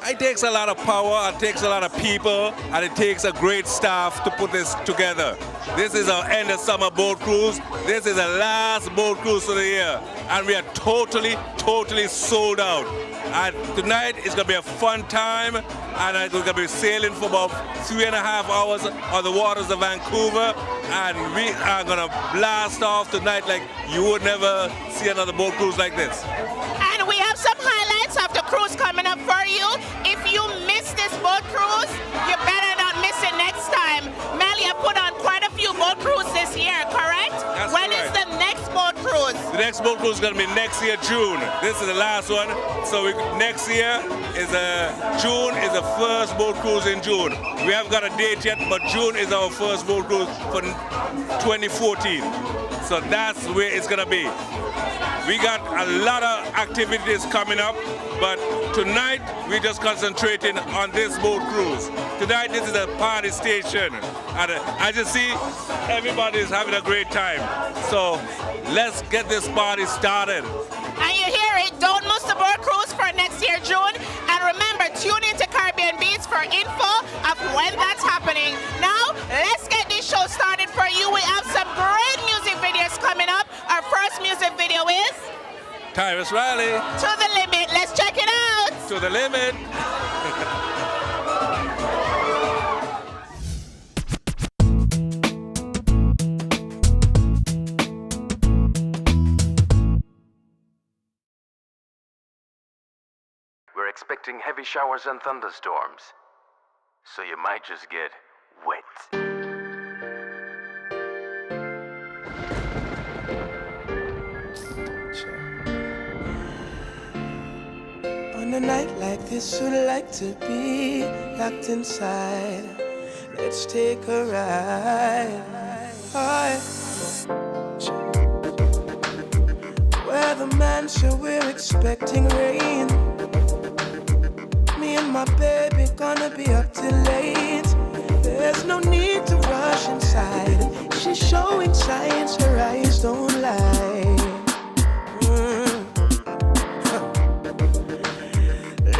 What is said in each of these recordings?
It takes a lot of power, it takes a lot of people, and it takes a great staff to put this together. This is our end of summer boat cruise. This is the last boat cruise of the year, and we are totally sold out. And tonight is going to be a fun time, and we're going to be sailing for about 3.5 hours on the waters of Vancouver, and we are going to blast off tonight like you would never see another boat cruise like this. And we have some highlights of the cruise coming up for you. If you miss this boat cruise, you better not miss it next time. Mel, you put on quite a few boat cruises this year, correct? That's when correct. Is the next boat cruise? The next boat cruise is going to be next year, June. This is the last one. So next year is June is the first boat cruise in June. We haven't got a date yet, but June is our first boat cruise for 2014. So that's where it's going to be. We got a lot of activities coming up, but tonight we're just concentrating on this boat cruise. Tonight this is a party station, and as you see, everybody is having a great time. So let's get this party started. And you hear it, don't miss the boat cruise for next year, June. And remember, tune into Caribbean Beats for info of when that's happening. Now, let's get this show started for you. We have some great music videos coming up. Our first music video is Tyrus Riley. To the Limit. Let's check it out. To the limit. We're expecting heavy showers and thunderstorms, so you might just get wet. On a night like this, would like to be locked inside. Let's take a ride. Where the man said we're expecting rain. Me and my baby gonna be up till late. There's no need to rush inside. She's showing signs, her eyes don't lie.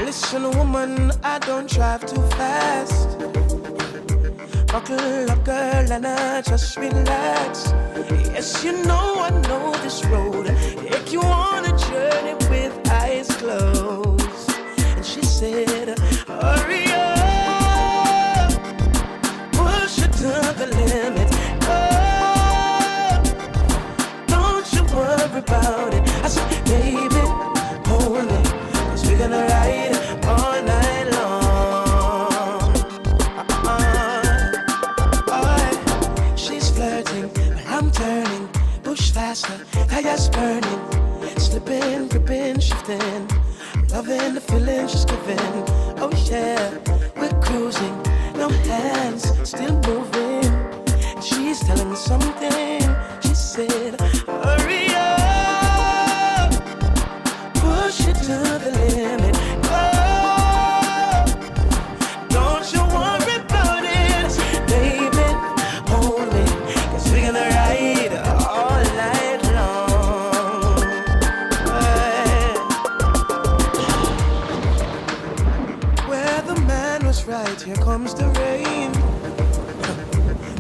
Listen, woman, I don't drive too fast. Buckle up, girl, and just relax. Yes, you know I know this road. Take you on a journey with eyes closed. And she said, hurry up, push it to the limit. Oh, don't you worry about it. I said, baby, hold me, 'cause we're gonna ride all night long. She's flirting, but I'm turning. Push faster, tires burning. Slipping, gripping, shifting. Loving the feeling she's giving. Oh yeah, we're cruising. No hands, still moving. And she's telling me something. She said, hurry up, push it to the limit. Oh, don't you worry about it, baby, hold me, 'cause we're gonna ride all night long. Where the man was right, here comes the rain.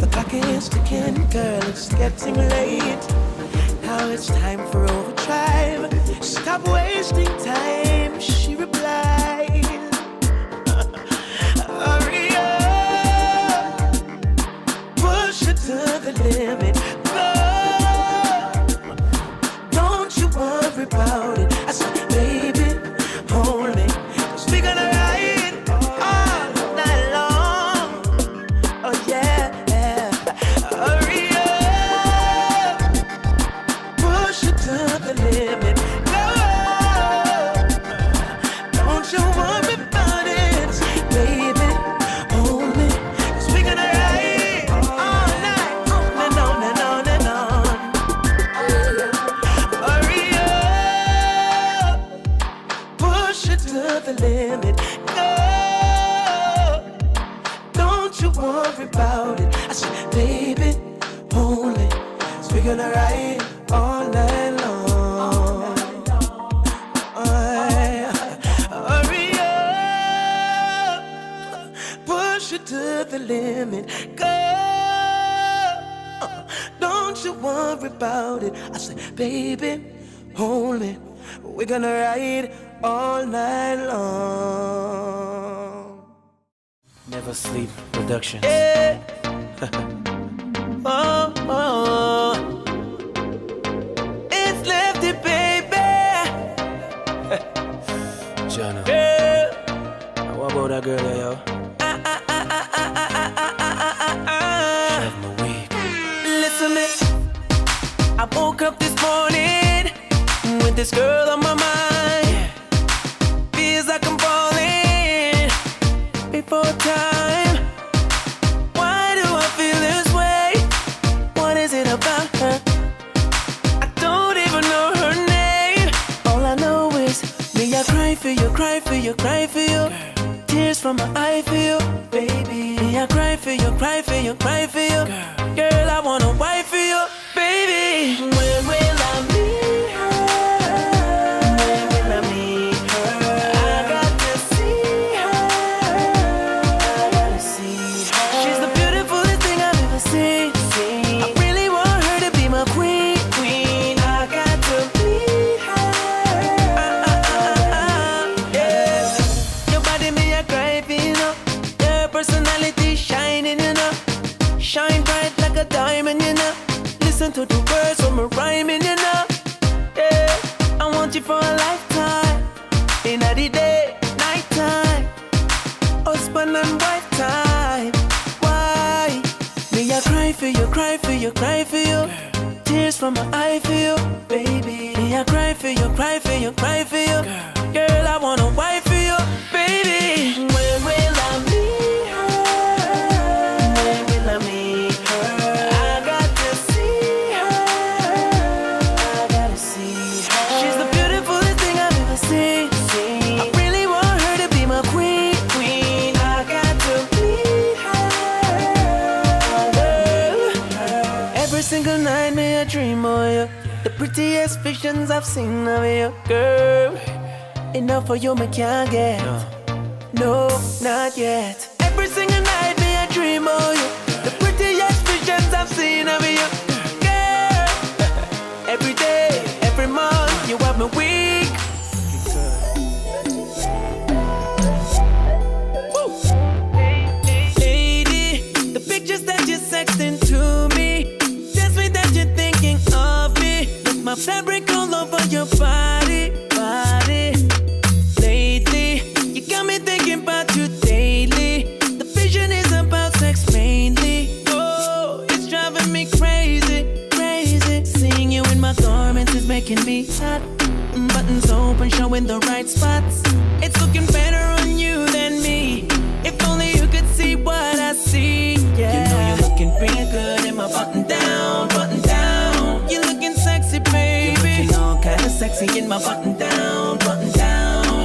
The clock is ticking, girl, it's getting late. Now it's time for overdrive. Stop wasting time. about it. I said, baby, hold me. 'Cause we gonna ride all night long. Oh yeah, hurry up, push it to the limit. Go, don't you worry about it, baby, hold me. 'Cause we gonna ride all night, on and on and on and on. Hurry up, push it to the limit. Go, don't you worry about it. I said, baby, hold me. 'Cause we're gonna ride all night long. Hurry up, push it to the limit. Go, don't you worry about it. I said, baby, hold me. We're gonna ride all night long. Never Sleep Productions. Yeah. Oh, oh. It's Lefty, baby. Jonah. Yeah. What about that girl there, yo? Shove my weed. Listen, me. I woke up this morning with this girl on my mind. Feels like I'm falling before time. Why do I feel this way? What is it about her? I don't even know her name. All I know is me, I cry for you, cry for you, cry for you. Tears from my eye for you, baby. Me, I cry for you, cry for you, cry for you. Girl, I wanna wife for you, baby. When will I meet her? When will I meet her? I got to see her. I gotta see her. She's the beautifulest thing I've ever seen. I really want her to be my queen. I got to meet her. Yeah. Your body, me, I cry for you know. Your personality shining, you know. Shine bright like a diamond, you know. Listen to the words from a rhyming, you know. Yeah, I want you for a lifetime. In the day, nighttime, husband and wife time. Why? Me, I cry for you, cry for you, cry for you. Tears from my eye for you, baby. Me, I cry for you, cry for you, cry for you. Girl, I wanna wife for you, baby. When will I meet her? When will I meet her? I got to see her. I gotta see her. She's the beautifulest thing I've ever seen. I really want her to be my queen. I got to meet her. Every single night, may I dream of you. The prettiest visions I've seen of you, girl. Enough for you, me can't get. No, not yet. Every single night, may I dream of you. The prettiest visions I've seen of you, girl. Every day, every month, you have me weak. Woo. Lady, the pictures that you're sexting to me tells me that you're thinking of me. With my fabric all over your body. Lately, you got me thinking about you daily. The vision is about sex mainly. Oh, it's driving me crazy. Seeing you in my garments is making me hot. Buttons open, showing the right spots. It's looking better on you than me. If only you could see what I see. Yeah. You know you're looking real good in my button down. You're looking sexy, baby. You're looking all kind of sexy in my button down.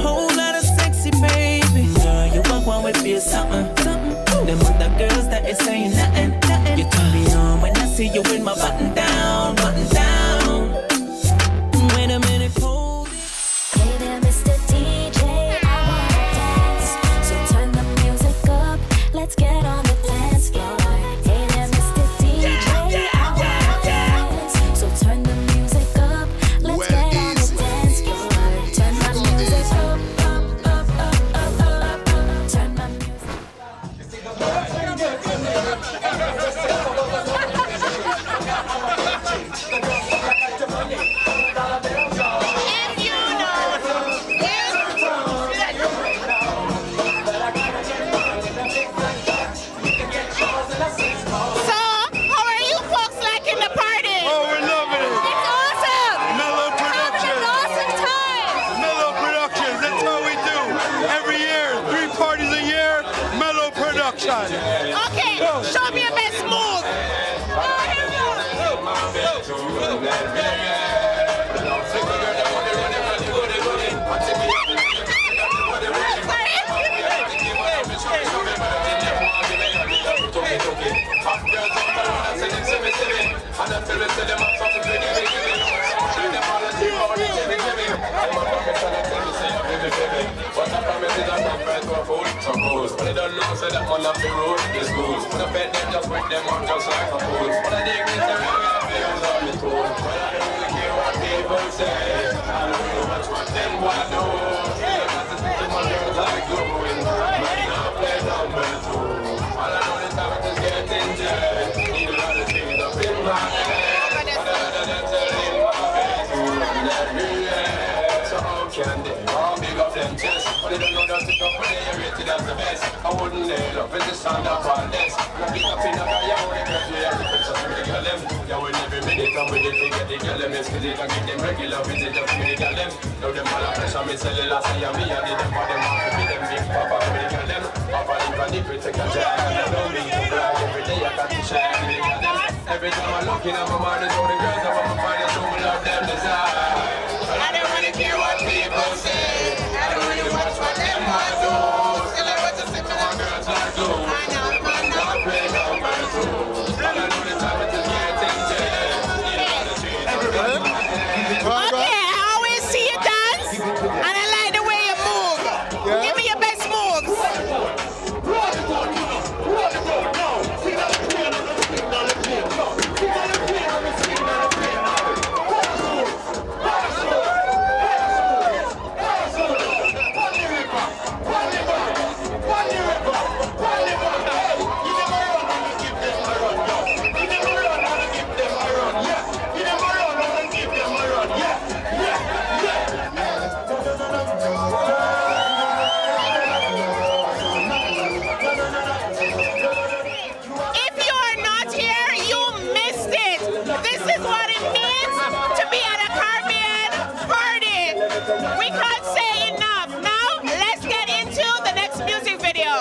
Whole lot of sexy, baby. Girl, you walk one with feel something. Them other girls that is saying nothing. You turn me on when I see you in my button down. Wait a minute, hold it. Hey there, Mr. DJ, I wanna dance. So turn the music up, let's get on the dance floor. Hey there, Mr. DJ, I wanna dance. So turn the music up, let's get on the dance floor. Turn my music up. Turn my music up. Okay, show me your best move. But they don't know, so that one up the road is good. When I bet them, just wake them up just like a fool. But I dig this, they really feels on me cool. But I don't really care what people say. I don't really watch what them want to do. I got to speak to my girls like going. Man, I play number two. All I know is how to get in jail. Need a lot of things up in my head. But I don't tell in my face. So how can they all big up them chests? But they don't know that to go for the rated as the best. I wouldn't nail up with the stand up on this. I pick up in a guy, I only get to every picture for the girl them. Yeah, when every minute I'm with it, they get the girl them. It's cause they can get them regular visit up with the girl them. Now them all a pressure, me sell the last year, me I did them for them off to be them big papa with the girl them. Papa link on the pretty take a jack and I know me. Like every day I got to share with the girl them. Every time I look in at my mind, it's all the girls I want to find out who love them desire. I don't really care what people say. I don't really watch what them want to do. Still I want to see my girls like glue. I play number two. All I know the time it is getting jail. Okay, I always see you dance, and I like the way you move. Give me your best moves. If you are not here, you missed it. This is what it means to be at a Caribbean party. We can't say enough. Now, let's get into the next music video.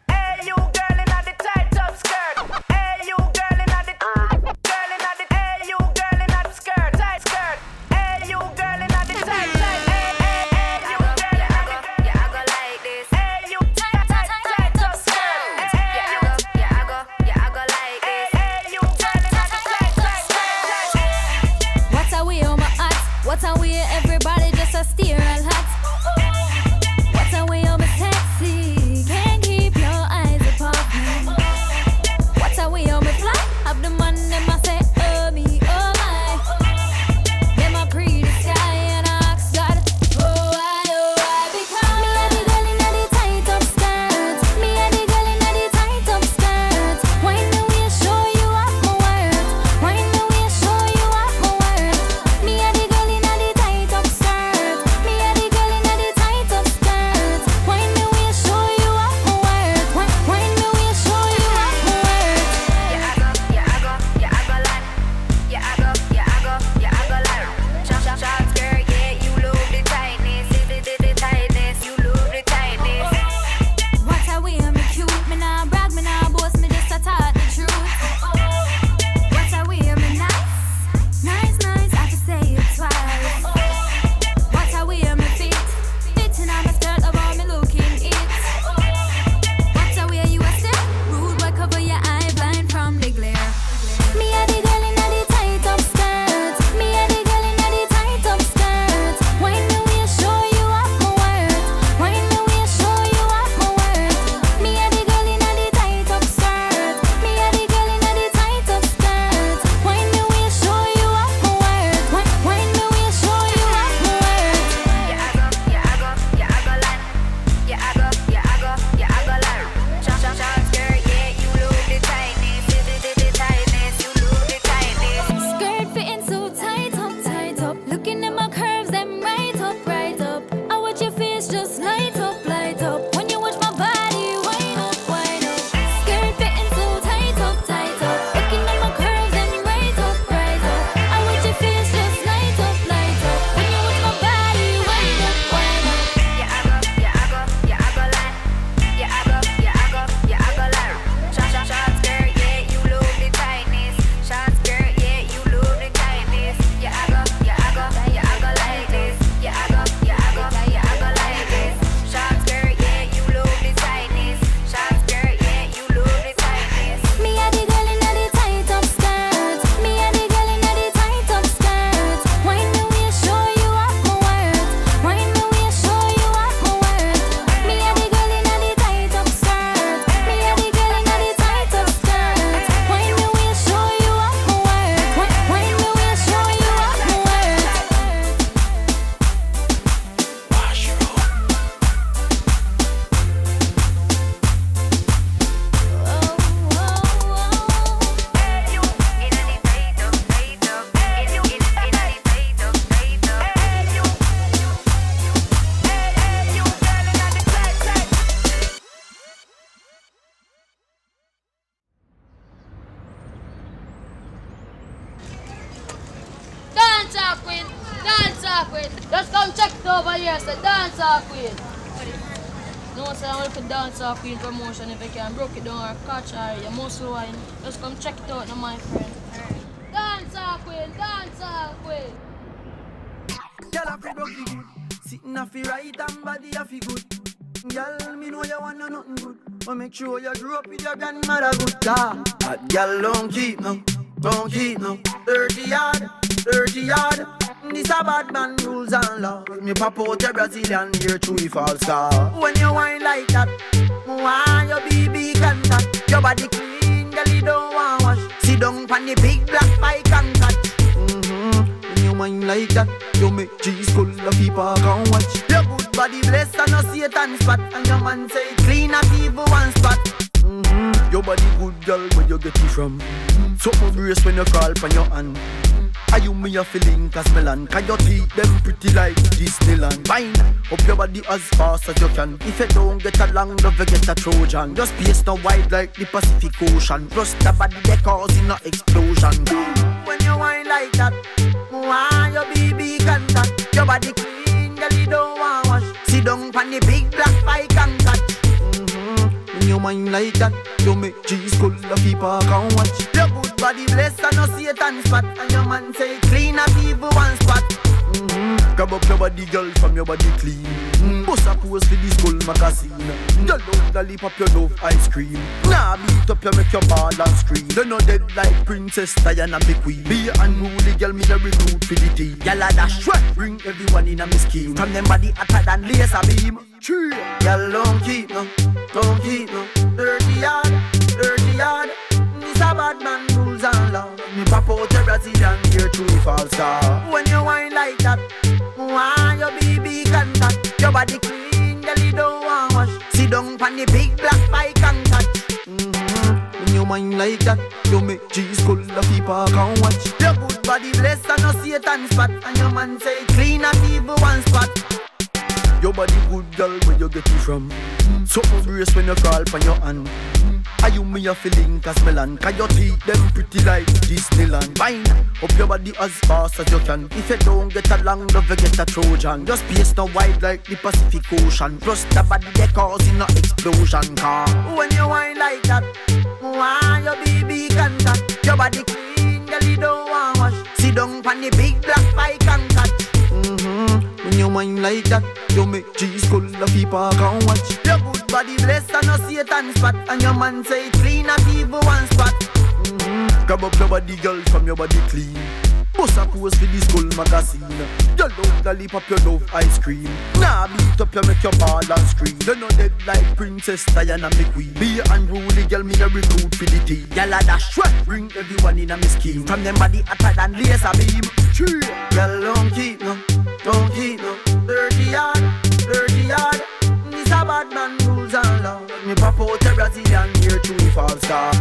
Hey, you girl in the tight top skirt. Hey, you girl in the over here, say dancer queen. No, say I want to dancer queen promotion if you can. Broke it down or catch her, your muscle wine. Just come check it out now, my friend. Dancer queen, dancer queen. Girl, I feel broke good. Sitting off the right and body off the good. Girl, me know you want nothing good. But make sure you grew up with your grandmother good. That girl don't keep no. Dirty yard. This a bad man rules and law. Me pop out your Brazilian here through the false star. When you whine like that, why your BB contact? Your body clean, girl, you don't want wash. Sit down on the big black bike and catch. When you whine like that, you make cheese full of people can watch. Your good body blessed and no Satan spot. And your man say clean up evil one spot. Your body good, girl, where you get it from? Something brace when you crawl on your hand. Are you me a feeling Casmelan? Can your teeth them pretty like Disneyland? Fine, up your body as fast as you can. If you don't get along, love you get a Trojan. Just pace no wide like the Pacific Ocean. Plus the body they causing no explosion. When you whine like that, why your BB contact? Your body clean, girl, you don't want wash. Sit down on the big black bike and catch. When you whine like that, you make cheese full of people can watch. Your good body blessed and no Satan spot. And your man say clean up evil one spot. Grab up your body, girl, from your body clean. Bust a pose for the skull magazine. You love lollipop, you love ice cream. Nah, beat up, you make your ball and scream. You know dead like Princess Diana, big queen. Be unruly, girl, me a recruit for the team. Girl, a dash, bring everyone in a me scheme. From them body hotter than laser beam. Girl, don't keep no. Dirty yard. This a bad man rules and law. Me pop out your Brazilian here through the false star. When you whine like that, why your BB contact? Your body clean, girl, you don't want wash. Sit down on the big black bike and catch. When you whine like that, you make cheese full of people can watch. Your good body blessed and no Satan spot. And your man say clean and evil one spot. Your body good, girl, where you get it from? Something brace when you crawl on your hand. Are you me a feeling Casmelan? Can your teeth them pretty like Disneyland? Fine, up your body as fast as you can. If you don't get along, love you get a Trojan. Just pace no wide like the Pacific Ocean. Plus the body they causing no explosion. Car when you whine like that, why your BB contact? Your body clean, girl, you don't want wash. Sit down on the big black bike and catch. When you whine like that, you make cheese full of people can watch. Your good body blessed and no Satan spot. And your man say clean up evil one spot. Grab up your body, girl, from your body clean. Bust a pose for the skull magazine. You love lollipop, you love ice cream. Nah, beat up, you make your ball and scream. You know dead like Princess Diana, me queen. Be unruly, girl, me a recruit for the team. Girl, a dash, bring everyone in a me scheme. From them body hotter than laser beam. Girl, don't keep no. Dirty yard. This a bad man rules and law. Me pop out your Brazilian here through the false star.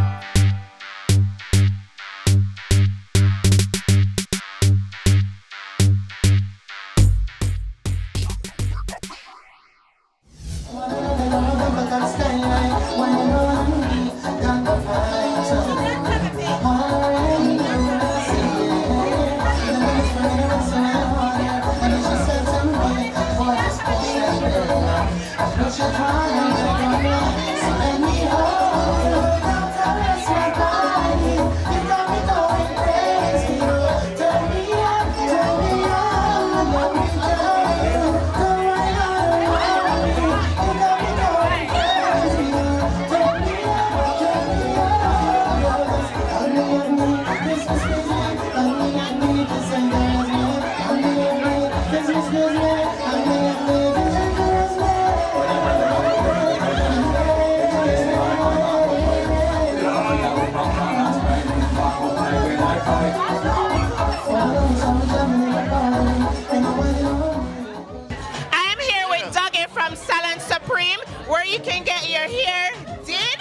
where you can get your hair did,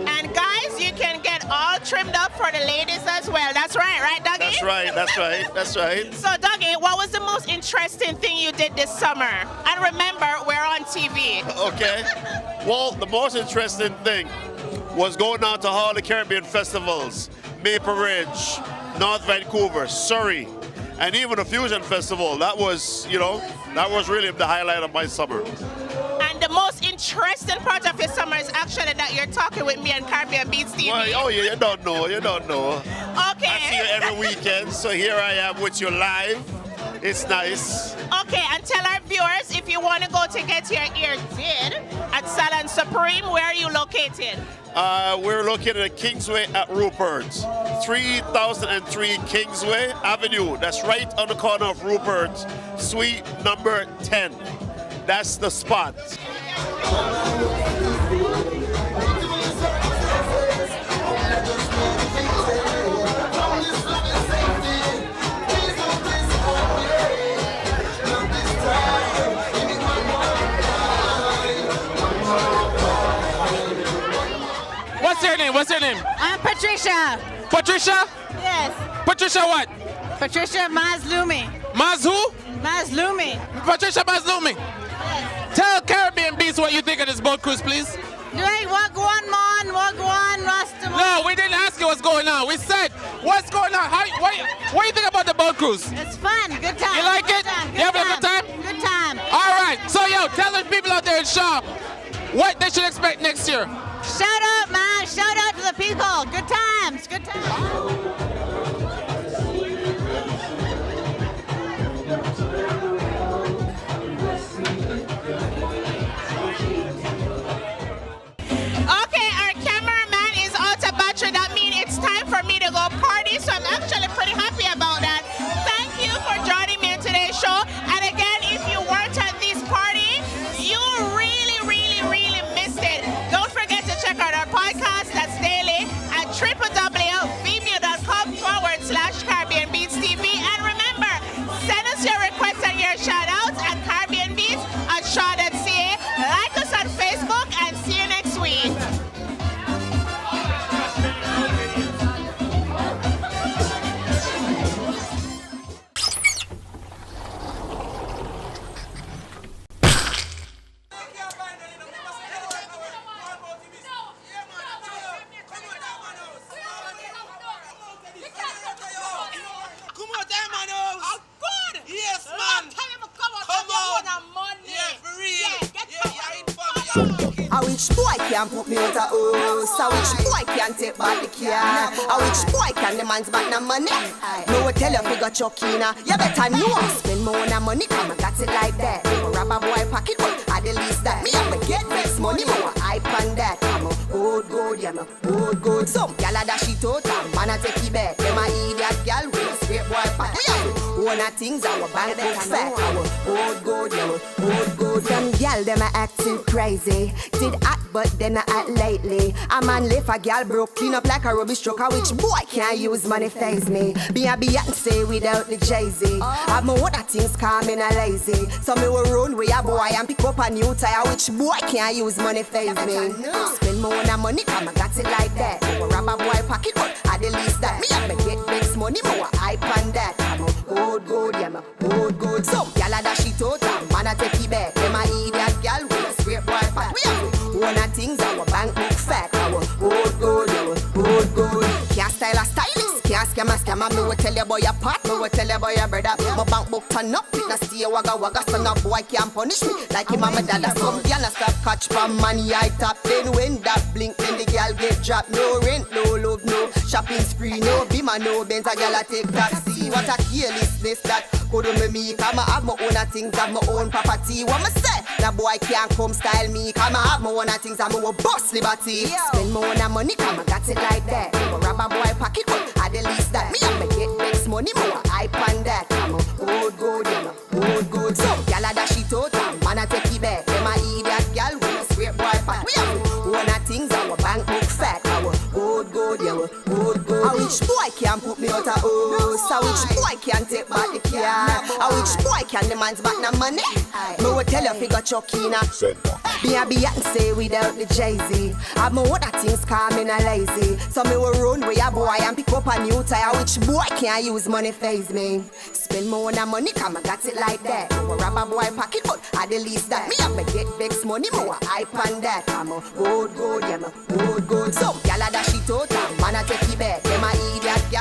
and guys, you can get all trimmed up for the ladies as well. That's right, Dougie? That's right. So, Dougie, what was the most interesting thing you did this summer? And remember, we're on TV. Okay. Well, the most interesting thing was going out to all the Caribbean festivals, Maple Ridge, North Vancouver, Surrey, and even the Fusion Festival. That was, that was really the highlight of my summer. And the most interesting part of your summer is actually that you're talking with me on Caribbean Beats TV. Well, oh yeah, you don't know. Okay. I see you every weekend, so here I am with you live. It's nice. Okay, and tell our viewers if you want to go to get your ear did at Salon Supreme, where are you located? We're located at Kingsway at Rupert's. 3003 Kingsway Avenue. That's right on the corner of Rupert's, suite number 10. That's the spot. What's your name? I'm Patricia. Patricia? Yes. Patricia what? Patricia Mazlumi. Maz who? Mazlumi. Patricia Mazlumi. Yes. Tell Caribbean Beats what you think of this boat cruise, please. Right, Wagwan man, Wagwan Rastaman. No, we didn't ask you what's going on. We said, what's going on? What do you think about the boat cruise? It's fun, good time. You like it? You having a good time? Good time. All right, so tell the people out there in Shaw what they should expect next year. Shout out, man. Shout out to the people. Good times. Good times. Okay, our cameraman is out of battery. That means it's time for me to go party, so I'm actually pretty happy about that. Thank you for joining me in today's show. And again, if you weren't at this party, you really, really, really missed it. Don't forget to check out our podcast. That's daily at www.vimeo.com/Caribbean Beats TV. And remember, send us your requests and your shout-outs at Caribbean Beats at shaw.ca. Like us on Facebook and see you next week. Come on, time, man. Oh, good. Yes, man. Come on. Yeah, for real. A which boy can put me out a house? A which boy can take back the car? A which boy can demands back the money? No one tell you if you got chuckina. You better know. Spend more on money, come and got it like that. Grab a boy pocket, but at the least that me have to get this money more. I pan that. I'm a good, yeah, I'm a good. Some gal a dash it out, and man a take it back. Them a idiot gal with a straight boy pocket. One of things our bank book fat. Our good, yeah, good. Them gal them a acting crazy. Did act, but then I act lately. A man left a gal broke, clean up like a rubbish truck. A which boy can't use money phase me. Be a Beyonce without the Jay-Z. Have my other things calm and a lazy. So me will run with a boy and pick up a new tire. Which boy can't use money phase me. Spend more on money, come I got it like that. Grab a boy pocket, but at the least that me have to get next money more. hype on that. I'm a good, yeah, I'm good. Some gal a dash it out and man a take it back. Them a idiot gal with a straight boy fat. We have to one of things our bank book fat. Our good, yeah, good. Can't style a stylist, can't scam a scammer. Me will tell you about your part, me will tell you about your brother. My bank book turn up, it na stay wagga. So no boy can't punish me like him and my dad. Some gal a stop catch from money I tap. Then when that blink, then the gal get dropped. No rent, no love, no shopping spree, no Bima, no Benz. A gal a take taxi. What a carelessness that couldn't me. Come I have my own things, have my own property. What me say? That boy can't come style me. Come I have my own things, I'm a boss liberty. Spend my own money, come I got it like that. Grab a boy pocket, but at the least that me have to get next money more. Hype on that. I'm a good, yeah, I'm good. Some gal a dash it out and man a take it back. Them a idiot gal with a straight boy fat. We have one of things, our bank book fat. Our good, yeah, good. A which boy can put me out a house? A which boy can take back the car? A which boy can demand back the money? Me will tell you if you got chuckina. Be a Beyonce without the Jay-Z. Have my other things calm and a lazy. So me will run with a boy and pick up a new tire. Which boy can't use money phase me? Spend more on money, come I got it like that. Grab a boy pocket, but at the least that me have to get vex money more. Hype on that. I'm a good, yeah, I'm a good. Some gal a dash it out and man a take it back. Them a idiot gal